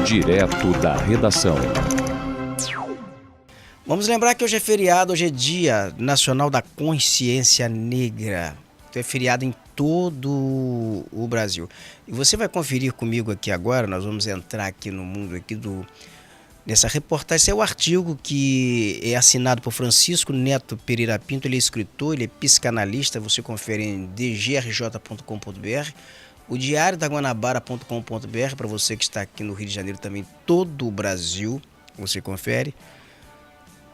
Direto da redação. Vamos lembrar que hoje é feriado, hoje é Dia Nacional da Consciência Negra. Então é feriado em todo o Brasil. E você vai conferir comigo aqui agora, nós vamos entrar aqui no mundo aqui dessa reportagem. Esse é o artigo que é assinado por Francisco Neto Pereira Pinto, ele é escritor, ele é psicanalista, você confere em dgrj.com.br, o diariodaguanabara.com.br, para você que está aqui no Rio de Janeiro, também todo o Brasil, você confere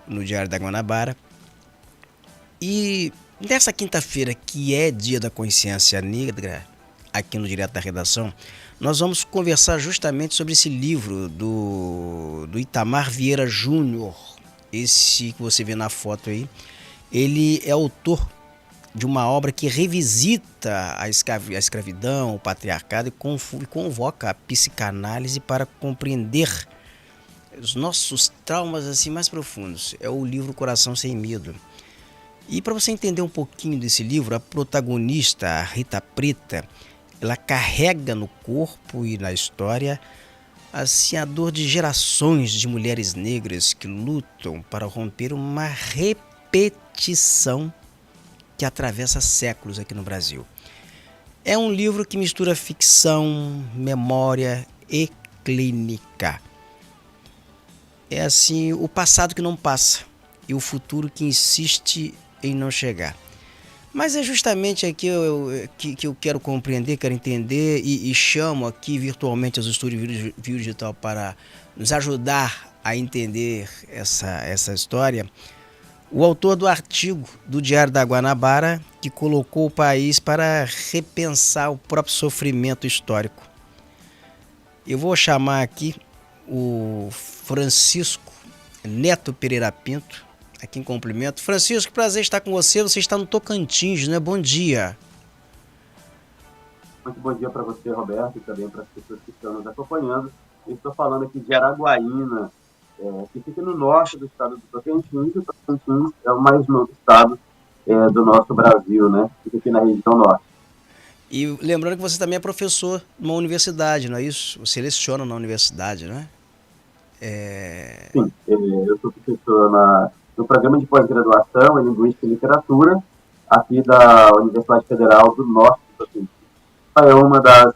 no Diário da Guanabara. E nessa quinta-feira, que é Dia da Consciência Negra, aqui no Direto da Redação, nós vamos conversar justamente sobre esse livro do Itamar Vieira Júnior. Esse que você vê na foto aí, ele é autor de uma obra que revisita a escravidão, o patriarcado e convoca a psicanálise para compreender os nossos traumas assim mais profundos. É o livro Coração Sem Medo. E para você entender um pouquinho desse livro, a protagonista, a Rita Preta, ela carrega no corpo e na história assim, a dor de gerações de mulheres negras que lutam para romper uma repetição que atravessa séculos aqui no Brasil. É um livro que mistura ficção, memória e clínica. É assim, o passado que não passa e o futuro que insiste em não chegar. Mas é justamente aqui que eu quero compreender, quero entender e chamo aqui virtualmente os estúdios View Digital para nos ajudar a entender essa história. O autor do artigo do Diário da Guanabara, que colocou o país para repensar o próprio sofrimento histórico. Eu vou chamar aqui o Francisco Neto Pereira Pinto, aqui em cumprimento. Francisco, prazer estar com você. Você está no Tocantins, né? Bom dia. Muito bom dia para você, Roberto, e também para as pessoas que estão nos acompanhando. Eu estou falando aqui de Araguaína, que fica no norte do estado do Tocantins, e o Tocantins é o mais novo estado do nosso Brasil, né? Fica aqui na região norte. E lembrando que você também é professor numa universidade, não é isso? Você leciona na universidade, não é? Sim, eu sou professor no programa de pós-graduação em Linguística e Literatura, aqui da Universidade Federal do Norte do Tocantins. É uma das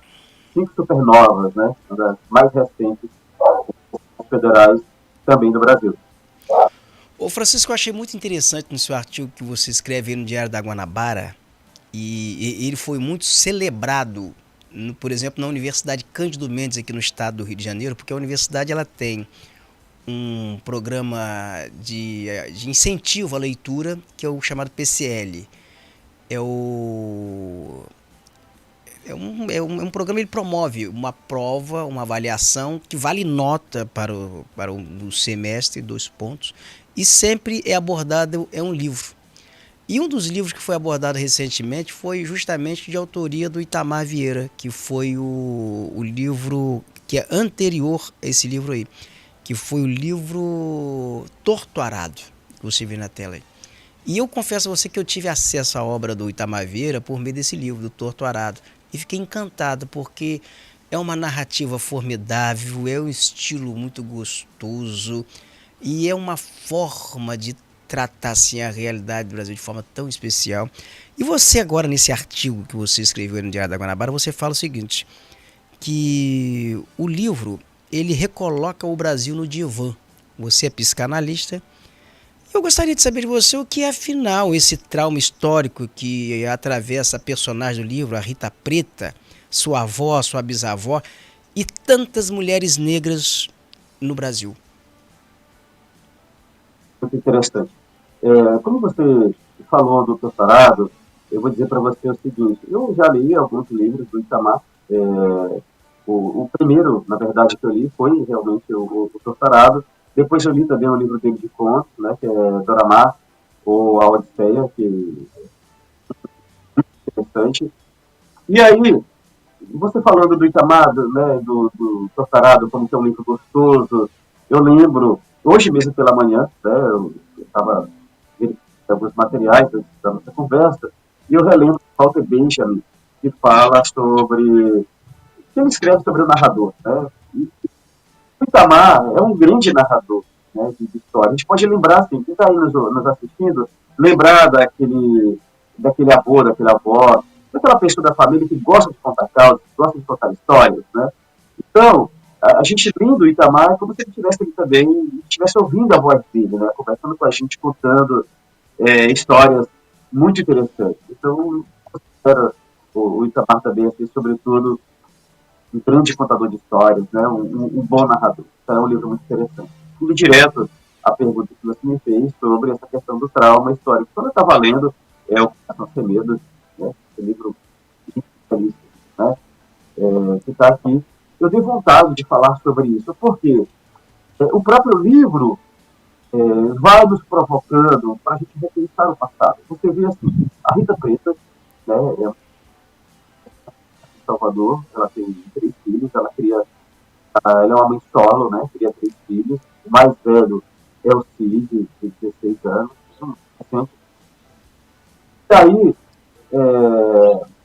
5 supernovas, né? Uma das mais recentes federais também do Brasil. Ô Francisco, eu achei muito interessante no seu artigo que você escreve aí no Diário da Guanabara, e ele foi muito celebrado, por exemplo, na Universidade Cândido Mendes aqui no estado do Rio de Janeiro, porque a universidade ela tem um programa de incentivo à leitura, que é o chamado PCL. É um programa, ele promove uma prova, uma avaliação que vale nota para o semestre, 2 pontos, e sempre é abordado, é um livro. E um dos livros que foi abordado recentemente foi justamente de autoria do Itamar Vieira, que foi o livro que é anterior a esse livro aí, que foi o livro Torto Arado, que você vê na tela aí. E eu confesso a você que eu tive acesso à obra do Itamar Vieira por meio desse livro, do Torto Arado, e fiquei encantado, porque é uma narrativa formidável, é um estilo muito gostoso, e é uma forma de tratar assim, a realidade do Brasil de forma tão especial. E você agora, nesse artigo que você escreveu no Diário da Guanabara, você fala o seguinte, que o livro, ele recoloca o Brasil no divã. Você é psicanalista. Eu gostaria de saber de você o que é, afinal, esse trauma histórico que atravessa a personagem do livro, a Rita Preta, sua avó, sua bisavó e tantas mulheres negras no Brasil. Muito interessante. Como você falou do Torto Arado, eu vou dizer para você o seguinte, eu já li alguns livros do Itamar, o primeiro, na verdade, que eu li foi realmente o Torto Arado. Depois eu li também um livro dele de contos, né, que é Doramar, ou A Odisseia, que é interessante. E aí, você falando do Itamar, né, do Torto Arado, como que é um livro gostoso, eu lembro, hoje mesmo pela manhã, né, eu estava vendo alguns materiais da nossa conversa, e eu relembro Walter Benjamin, que fala sobre... que ele escreve sobre o narrador, né? E Itamar é um grande narrador, né, de história. A gente pode lembrar, assim, quem está aí nos assistindo, lembrar daquele avô, daquela avó, daquela pessoa da família que gosta de contar causas, que gosta de contar histórias, né? Então, a gente lendo o Itamar é como se ele estivesse ali também, estivesse ouvindo a voz dele, né? Conversando com a gente, contando histórias muito interessantes. Então, era o Itamar também, assim, sobretudo, um grande contador de histórias, né? Um bom narrador. Então, é um livro muito interessante. Indo direto à pergunta que você me fez sobre essa questão do trauma histórico. Quando eu estava lendo o Coração Sem Medo, né? Esse livro né? Que está aqui, eu dei vontade de falar sobre isso, porque o próprio livro vai nos provocando para a gente repensar o passado. Você vê assim, a Rita Preta, né, é de Salvador, ela tem 3 filhos, ela é uma mãe solo, né, cria 3 filhos, o mais velho é o Cid, de 16 anos, e aí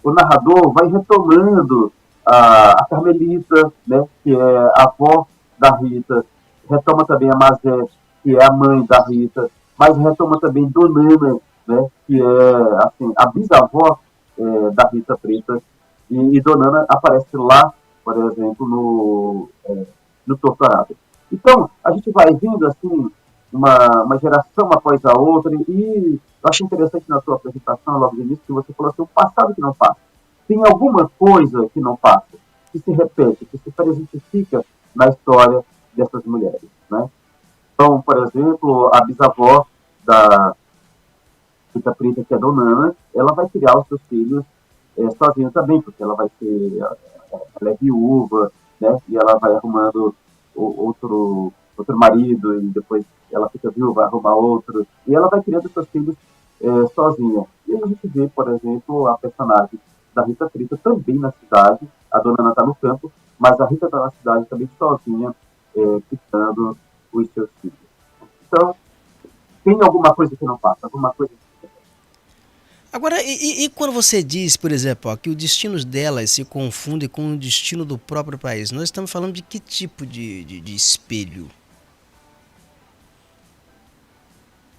o narrador vai retomando a Carmelita, né, que é a avó da Rita, retoma também a Mazé, que é a mãe da Rita, mas retoma também Donana, né, que é assim, a bisavó da Rita Preta, e Donana aparece lá, por exemplo, no Torturado. Então, a gente vai vendo assim, uma geração após a outra, e eu achei interessante na sua apresentação, logo no início, que você falou assim, o passado que não passa. Tem alguma coisa que não passa, que se repete, que se presentifica na história dessas mulheres, né? Então, por exemplo, a bisavó da Rita Preta, que é a Donana, ela vai criar os seus filhos sozinha também, porque ela vai ser, ela é viúva, né? E ela vai arrumando outro marido, e depois ela fica viúva, vai arrumar outro, e ela vai criando seus filhos sozinha. E aí a gente vê, por exemplo, a personagem da Rita Preta também na cidade, a dona Ana está no campo, mas a Rita está na cidade também sozinha, criando os seus filhos. Então, tem alguma coisa que não passa, alguma coisa que... Agora, e quando você diz, por exemplo, ó, que o destino delas se confunde com o destino do próprio país, nós estamos falando de que tipo de espelho?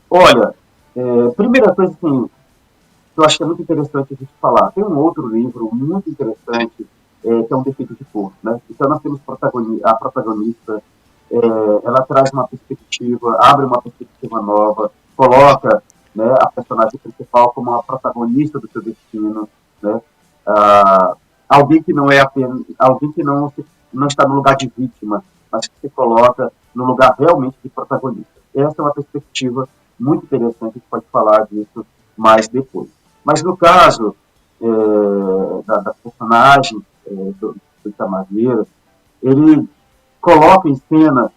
Olha, primeira coisa assim, que eu acho que é muito interessante a gente falar. Tem um outro livro muito interessante, que é Um Defeito de Cor, né? Então nós temos a protagonista, é, ela traz uma perspectiva, abre uma perspectiva nova, coloca, né, a personagem principal como a protagonista do seu destino, né? Ah, alguém que não é apenas, alguém que não está no lugar de vítima, mas que se coloca no lugar realmente de protagonista. Essa é uma perspectiva muito interessante, a gente pode falar disso mais depois. Mas no caso da personagem do Itamar Vieira, ele coloca em cena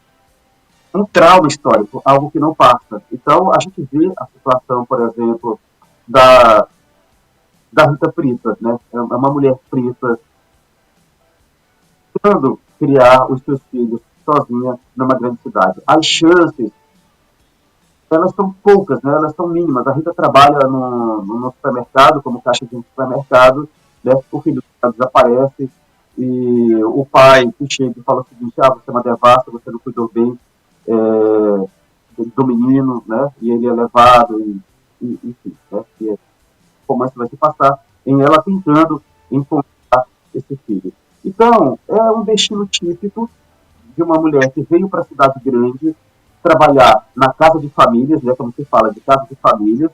um trauma histórico, algo que não passa. Então, a gente vê a situação, por exemplo, da, da Rita Preta, né? É uma mulher preta tentando criar os seus filhos sozinha numa grande cidade. As chances, elas são poucas, né? Elas são mínimas. A Rita trabalha no supermercado, como caixa de um supermercado, né? O filho dela desaparece, e o pai que chega e fala o seguinte, você é uma devassa, você não cuidou bem do menino, né? E ele é levado, enfim, né? E o romance vai se passar em ela tentando encontrar esse filho. Então, é um destino típico de uma mulher que veio para a cidade grande trabalhar na casa de famílias, né? Como se fala, de casa de famílias,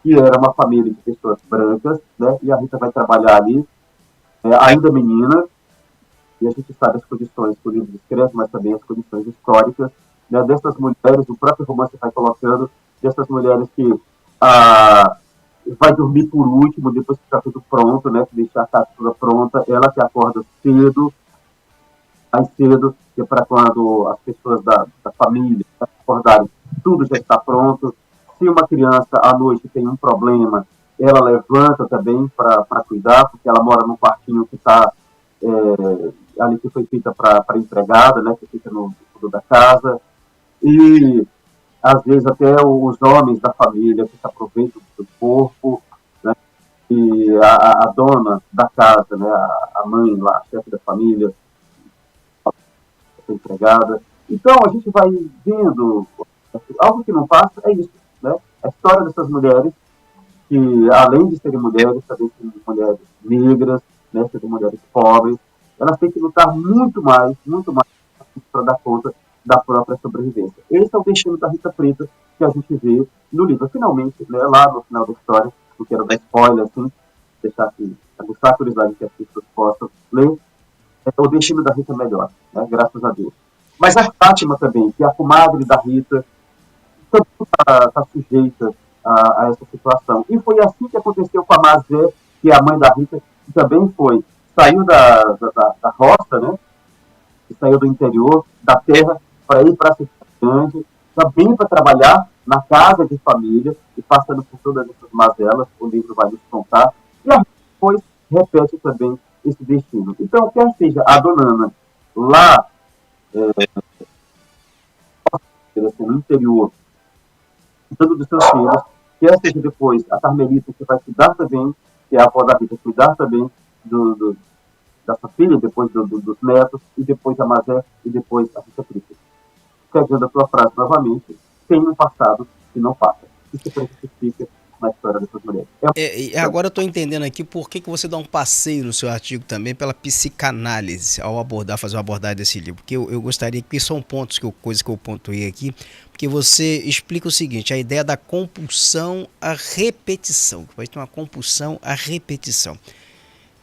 que era uma família de pessoas brancas, né? E a Rita vai trabalhar ali, ainda menina, e a gente sabe as condições que o livro descreve, mas também as condições históricas, né, dessas mulheres, o próprio romance vai colocando, dessas mulheres que ah, vai dormir por último, depois que está tudo pronto, né, que deixa a casa toda pronta, ela que acorda cedo, mais cedo, que é para quando as pessoas da família acordarem, tudo já está pronto. Se uma criança à noite tem um problema, ela levanta também para cuidar, porque ela mora num quartinho que está ali que foi feita para empregada, né, que fica no fundo da casa, e às vezes até os homens da família que se aproveitam do corpo, né, e a dona da casa, né, a mãe lá, a chefe da família, a empregada, Então, a gente vai vendo, algo que não passa é isso, né? A história dessas mulheres, que além de serem mulheres, também são mulheres negras, né? Serem mulheres pobres, elas têm que lutar muito mais para dar conta da própria sobrevivência. Esse é o destino da Rita Preta que a gente vê no livro. Finalmente, né, lá no final da história, não quero dar spoiler, assim, deixar aqui, aguçar a curiosidade que as pessoas possam ler, o destino da Rita melhor, né, graças a Deus. Mas a Fátima também, que é a comadre da Rita, também está sujeita a essa situação. E foi assim que aconteceu com a Mazé, que é a mãe da Rita, que também saiu da roça, né, que saiu do interior, da terra, para ir para a cidade grande, também para trabalhar na casa de família, e passando por todas essas mazelas, o livro vai nos contar, e depois repete também esse destino. Então, quer seja a dona Ana lá no interior, cuidando dos seus filhos, quer seja depois a Carmelita, que vai cuidar também, que é a avó da Rita, cuidar também do, da sua filha, depois dos netos, e depois a Mazé, e depois a Rita Preta. Pegando a tua frase novamente, tem um passado que não passa. Isso se exemplifica na história dessas mulheres. E agora eu estou entendendo aqui por que você dá um passeio no seu artigo também pela psicanálise ao fazer uma abordagem desse livro. Porque eu gostaria que são pontos coisas que eu pontuei aqui, porque você explica o seguinte: a ideia da compulsão à repetição, que vai ter uma compulsão à repetição.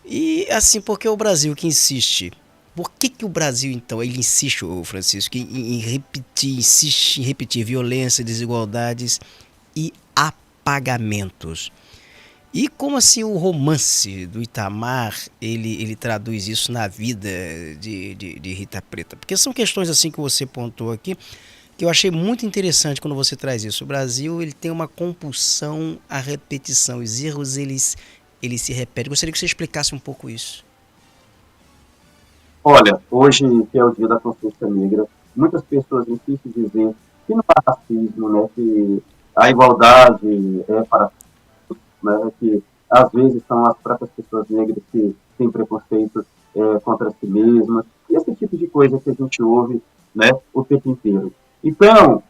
E assim, porque o Brasil que insiste. Por que o Brasil, então, ele insiste, Francisco, em repetir, insiste em repetir violência, desigualdades e apagamentos? E como assim o romance do Itamar, ele traduz isso na vida de Rita Preta? Porque são questões assim que você pontuou aqui, que eu achei muito interessante quando você traz isso. O Brasil, ele tem uma compulsão à repetição, os erros eles se repetem. Gostaria que você explicasse um pouco isso. Olha, hoje, que é o dia da consciência negra, muitas pessoas insistem em dizer que não há racismo, né, que a igualdade é para todos, né, que às vezes são as próprias pessoas negras que têm preconceito contra si mesmas, e esse tipo de coisa que a gente ouve, né, o tempo inteiro. Então,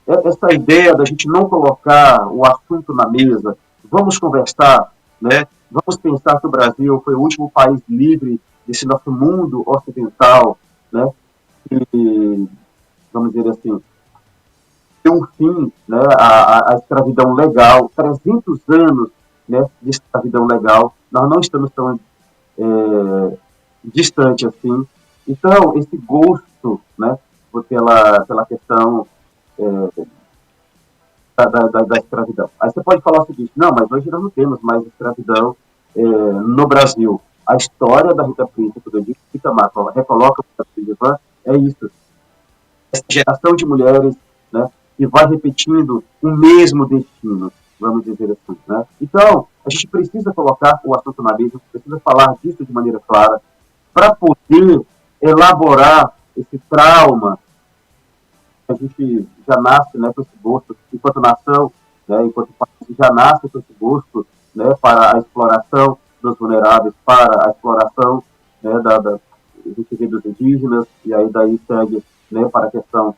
essa ideia da gente não colocar o assunto na mesa, vamos conversar, né? Vamos pensar que o Brasil foi o último país livre desse nosso mundo ocidental, né? E, vamos dizer assim, tem um fim, né, a escravidão legal, 300 anos, né, de escravidão legal, nós não estamos tão distante assim. Então, esse gosto, né, pela questão da escravidão. Aí você pode falar o seguinte: não, mas hoje nós não temos mais escravidão no Brasil. A história da Rita Preta, quando eu digo que Itamar recoloca o Ivan, é isso. Essa geração de mulheres, né, que vai repetindo o mesmo destino, vamos dizer assim. Né? Então, a gente precisa colocar o assunto na mesa, precisa falar disso de maneira clara, para poder elaborar esse trauma. A gente já nasce, né, com esse gosto, enquanto nação, né, enquanto país, já nasce com esse gosto, né, para a exploração dos vulneráveis, para a exploração, né, a gente vê dos indígenas, e aí daí segue, né, para a questão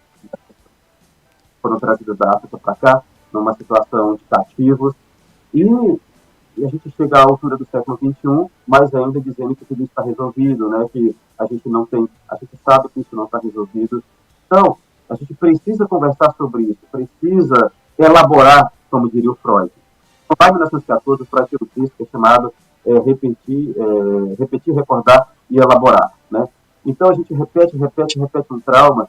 foram trazidos da África para cá, numa situação de cativos, e a gente chega à altura do século XXI, mas ainda dizendo que tudo está resolvido, né, que a gente não tem, a gente sabe que isso não está resolvido. Então, a gente precisa conversar sobre isso, precisa elaborar, como diria o Freud. Então, em 1914, o Freud tem um texto que é chamado repetir, recordar e elaborar. Né? Então, a gente repete um trauma,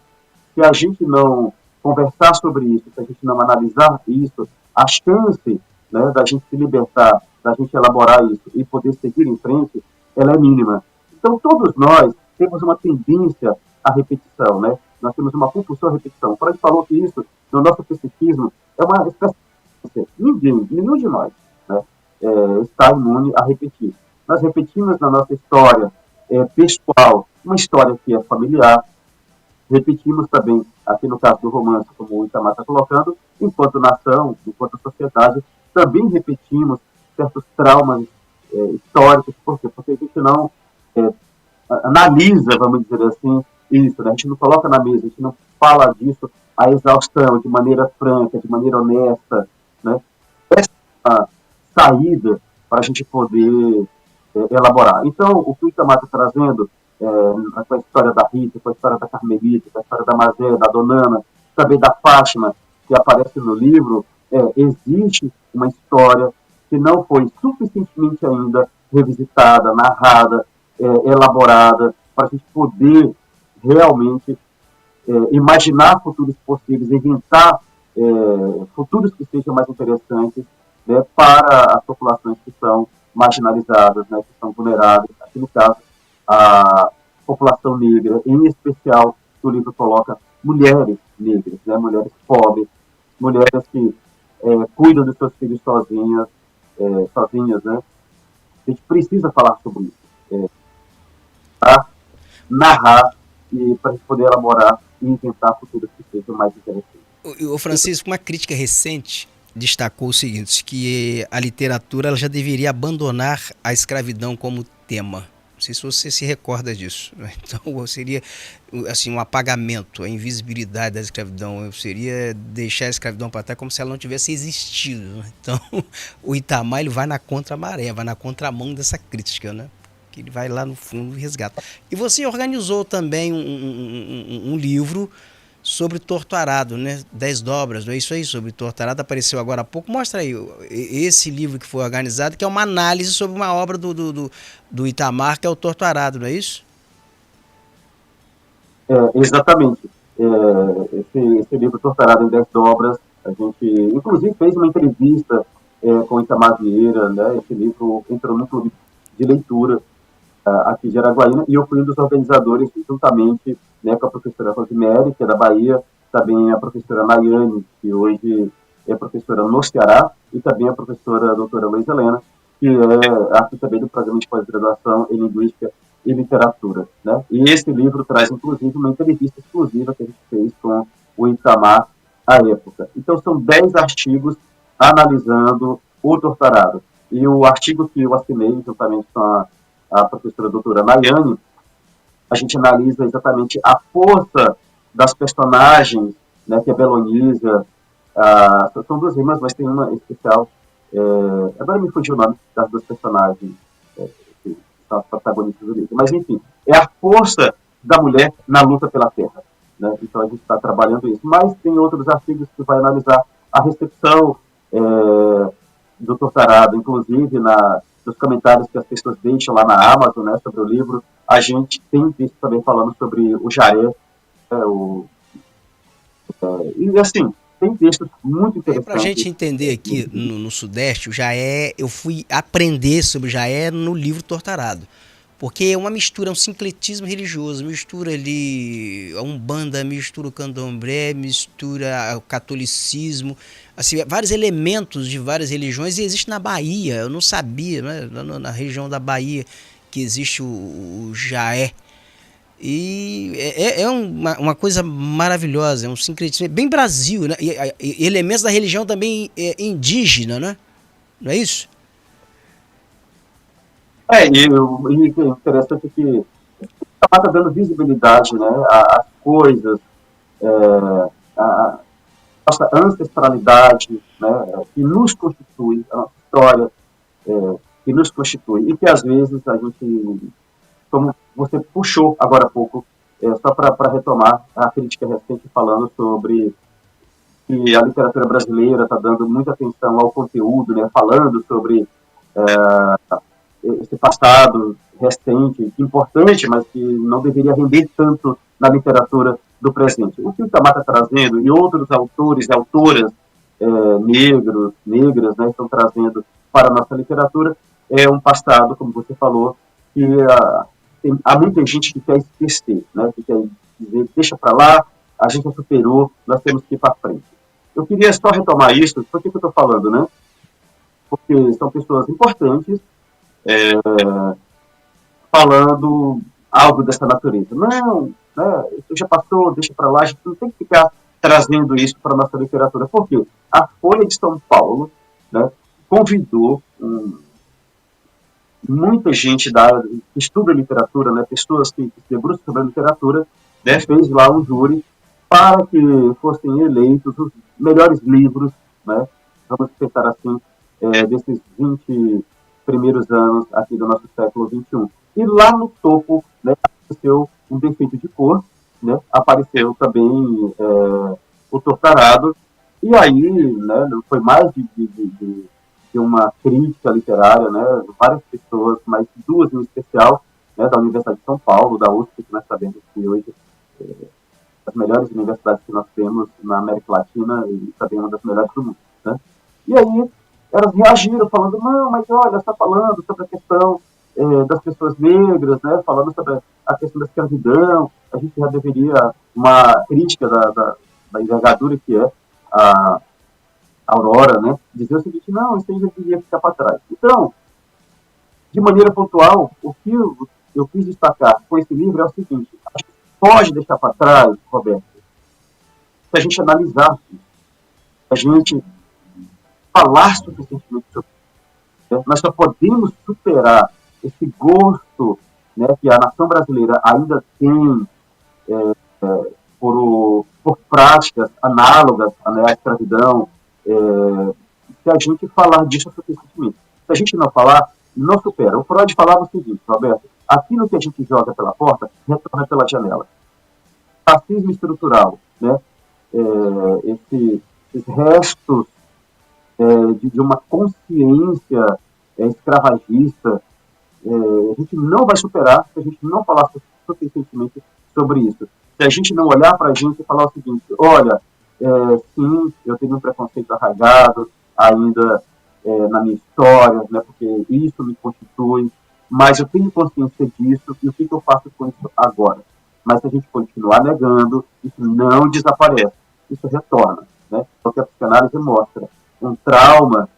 se a gente não conversar sobre isso, se a gente não analisar isso, a chance, né, da gente se libertar, da gente elaborar isso e poder seguir em frente, ela é mínima. Então, todos nós temos uma tendência à repetição, né? Nós temos uma compulsão à repetição. Freud falou que isso, no nosso psiquismo, é uma espécie de... nenhum de nós, né, está imune a repetir. Nós repetimos na nossa história pessoal, uma história que é familiar, repetimos também, aqui no caso do romance, como o Itamar está colocando, enquanto nação, enquanto sociedade, também repetimos certos traumas históricos. Por quê? Porque a gente não analisa, vamos dizer assim, isso, né? A gente não coloca na mesa, a gente não fala disso a exaustão, de maneira franca, de maneira honesta, né? Essa saída para a gente poder elaborar. Então, o que o Itamar está trazendo, com a história da Rita, com a história da Carmelita, com a história da Mazé, da Donana, também da Fátima, que aparece no livro, existe uma história que não foi suficientemente ainda revisitada, narrada, elaborada, para a gente poder realmente imaginar futuros possíveis, inventar futuros que sejam mais interessantes, né, para as populações que são marginalizadas, né, que são vulneráveis. Aqui no caso, a população negra, em especial, o livro coloca mulheres negras, né, mulheres pobres, mulheres que cuidam dos seus filhos sozinhas, né? A gente precisa falar sobre isso, para narrar e para a gente poder elaborar e inventar futuros que sejam mais interessantes. O Francisco, uma crítica recente destacou o seguinte, que a literatura ela já deveria abandonar a escravidão como tema. Não sei se você se recorda disso. Então, seria assim, um apagamento, a invisibilidade da escravidão. Seria deixar a escravidão para trás como se ela não tivesse existido. Então, o Itamar ele vai na contramaré, vai na contramão dessa crítica, né? Que ele vai lá no fundo e resgata. E você organizou também um livro sobre Torturado, né? 10 dobras, não é isso aí? Sobre Torturado, apareceu agora há pouco. Mostra aí esse livro que foi organizado, que é uma análise sobre uma obra do Itamar, que é o Torturado, não é isso? Exatamente. Esse livro Torturado em 10 dobras, a gente, inclusive, fez uma entrevista com o Itamar Vieira, né? Esse livro entrou no clube de leitura aqui de Araguaína, e eu fui um dos organizadores, juntamente, né, com a professora Rosemary, que é da Bahia, também a professora Nayane, que hoje é professora no Ceará, e também a professora doutora Luiz Helena, que é aqui também do programa de pós-graduação em Linguística e Literatura. Né? E esse livro traz, inclusive, uma entrevista exclusiva que a gente fez com o Itamar à época. Então, são 10 artigos analisando o Torturado. E o artigo que eu assinei, juntamente com a professora doutora Nayane, a gente analisa exatamente a força das personagens, né, que é Belonísia, são duas irmãs, mas tem uma especial, agora me fugiu o nome das duas personagens, que são as protagonistas do livro, mas enfim, é a força da mulher na luta pela terra, né? Então a gente está trabalhando isso, mas tem outros artigos que vai analisar a recepção do Torturado, inclusive nos comentários que as pessoas deixam lá na Amazon, né, sobre o livro. A gente tem visto também falando sobre o Jaé, e assim, tem textos muito interessantes. Para a gente entender aqui no Sudeste, o Jaé, eu fui aprender sobre o Jaé no livro Torturado. Porque é uma mistura, é um sincretismo religioso, mistura ali a Umbanda, mistura o Candomblé, mistura o catolicismo, assim, vários elementos de várias religiões, e existe na Bahia, eu não sabia, né, na região da Bahia, que existe o Jaé. E é uma coisa maravilhosa, é um sincretismo, é bem Brasil, né? E elementos da religião também indígena, né? Não é isso? E o interessante é que está dando visibilidade, né, às coisas, a nossa ancestralidade, né, que nos constitui, a nossa história, que nos constitui, e que às vezes a gente, como você puxou agora há pouco, só para retomar a crítica recente falando sobre que a literatura brasileira está dando muita atenção ao conteúdo, né, falando sobre esse passado recente, importante, mas que não deveria render tanto na literatura do presente. O que o Itamar está trazendo, e outros autores e autoras negros, negras, né, estão trazendo para a nossa literatura, é um passado, como você falou, que há muita gente que quer esquecer, né, que quer dizer, deixa para lá, a gente já superou, nós temos que ir para frente. Eu queria só retomar isso, por que eu estou falando, né? Porque são pessoas importantes, falando algo dessa natureza. Não, né, isso já passou, deixa para lá, a gente não tem que ficar trazendo isso para a nossa literatura. Por quê? A Folha de São Paulo, né, convidou muita gente que estuda literatura, né, pessoas que se debruçam sobre a literatura, né, fez lá um júri para que fossem eleitos os melhores livros, né, vamos pensar assim, desses 20 primeiros anos aqui do nosso século XXI. E lá no topo, né, apareceu um defeito de cor, né, apareceu também o Tortarado, e aí, né, foi mais de uma crítica literária, né, várias pessoas, mas duas em especial, né, da Universidade de São Paulo, da USP, que nós sabemos que hoje as melhores universidades que nós temos na América Latina e também uma das melhores do mundo, né? E aí elas reagiram falando, não, mas olha, está falando sobre a questão das pessoas negras, né? Falando sobre a questão da escravidão, a gente já deveria uma crítica da envergadura que é a Aurora, né? Dizer o seguinte, não, isso aí já deveria ficar para trás. Então, de maneira pontual, o que eu quis destacar com esse livro é o seguinte, a gente pode deixar para trás, Roberto, se a gente analisar, se a gente falar suficientemente sobre isso, né? Nós só podemos superar esse gosto, né, que a nação brasileira ainda tem por práticas análogas, né, à escravidão, se a gente falar disso suficientemente. Se a gente não falar, não supera. O Freud falava o seguinte, Roberto, aquilo que a gente joga pela porta, retorna pela janela. Racismo estrutural, né? Esses restos de uma consciência escravagista, a gente não vai superar se a gente não falar suficientemente sobre isso. Se a gente não olhar para a gente e falar o seguinte, olha, sim, eu tenho um preconceito arraigado ainda na minha história, né, porque isso me constitui, mas eu tenho consciência disso e o que eu faço com isso agora? Mas se a gente continuar negando, isso não desaparece, isso retorna, né? Porque a psicanálise mostra um trauma,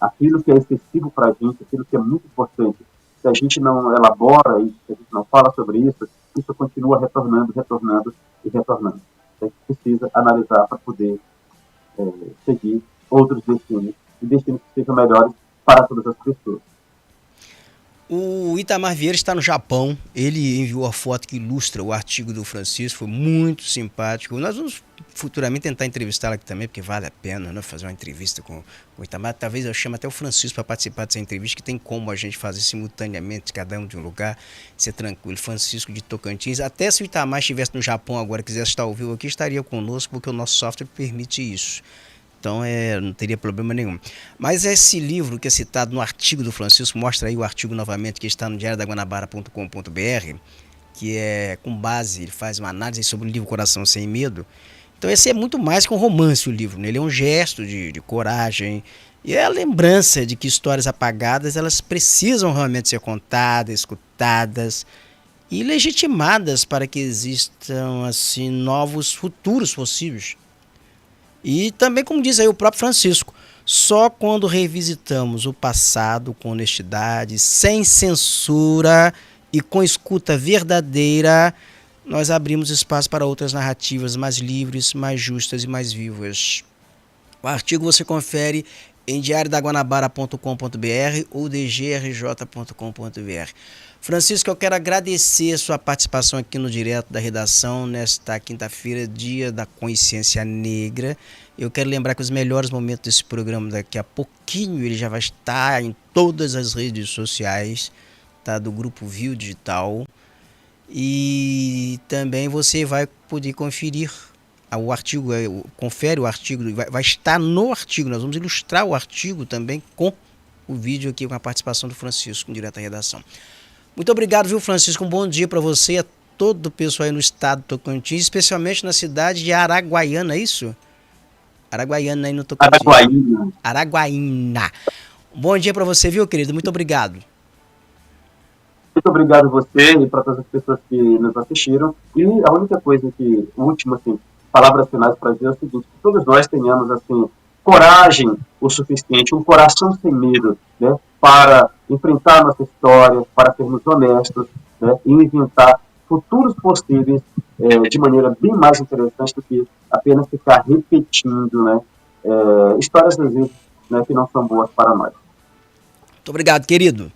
aquilo que é excessivo para a gente, aquilo que é muito importante, se a gente não elabora isso, se a gente não fala sobre isso, isso continua retornando, retornando e retornando. A gente precisa analisar para poder seguir outros destinos, e destinos que sejam melhores para todas as pessoas. O Itamar Vieira está no Japão, ele enviou a foto que ilustra o artigo do Francisco, foi muito simpático. Nós vamos futuramente tentar entrevistá-lo aqui também, porque vale a pena, né, fazer uma entrevista com o Itamar. Talvez eu chame até o Francisco para participar dessa entrevista, que tem como a gente fazer simultaneamente, cada um de um lugar, ser tranquilo. Francisco de Tocantins, até se o Itamar estivesse no Japão agora, quisesse estar ao vivo aqui, estaria conosco, porque o nosso software permite isso. Então não teria problema nenhum. Mas esse livro que é citado no artigo do Francisco, mostra aí o artigo novamente que está no diariodaguanabara.com.br, que é com base, ele faz uma análise sobre o livro Coração Sem Medo. Então esse é muito mais que um romance o livro, né? Ele é um gesto de coragem e é a lembrança de que histórias apagadas elas precisam realmente ser contadas, escutadas e legitimadas para que existam assim novos futuros possíveis. E também, como diz aí o próprio Francisco, só quando revisitamos o passado com honestidade, sem censura e com escuta verdadeira, nós abrimos espaço para outras narrativas mais livres, mais justas e mais vivas. O artigo você confere em diariodaguanabara.com.br ou dgrj.com.br. Francisco, eu quero agradecer a sua participação aqui no Direto da Redação nesta quinta-feira, dia da Consciência Negra. Eu quero lembrar que os melhores momentos desse programa, daqui a pouquinho, ele já vai estar em todas as redes sociais, tá, do Grupo Viu Digital. E também você vai poder conferir o artigo, confere o artigo, vai estar no artigo, nós vamos ilustrar o artigo também com o vídeo aqui, com a participação do Francisco, Direto da Redação. Muito obrigado, viu, Francisco? Um bom dia para você e a todo o pessoal aí no estado do Tocantins, especialmente na cidade de Araguaiana, é isso? Araguaiana aí no Tocantins. Araguaína. Um bom dia para você, viu, querido? Muito obrigado. Muito obrigado a você e para todas as pessoas que nos assistiram. E a única coisa que, última, assim, palavras finais para dizer é o seguinte, que todos nós tenhamos, assim, coragem o suficiente, um coração sem medo, né, para enfrentar nossa história, para sermos honestos, né, e inventar futuros possíveis de maneira bem mais interessante do que apenas ficar repetindo, né, histórias, às vezes, né, que não são boas para nós. Muito obrigado, querido.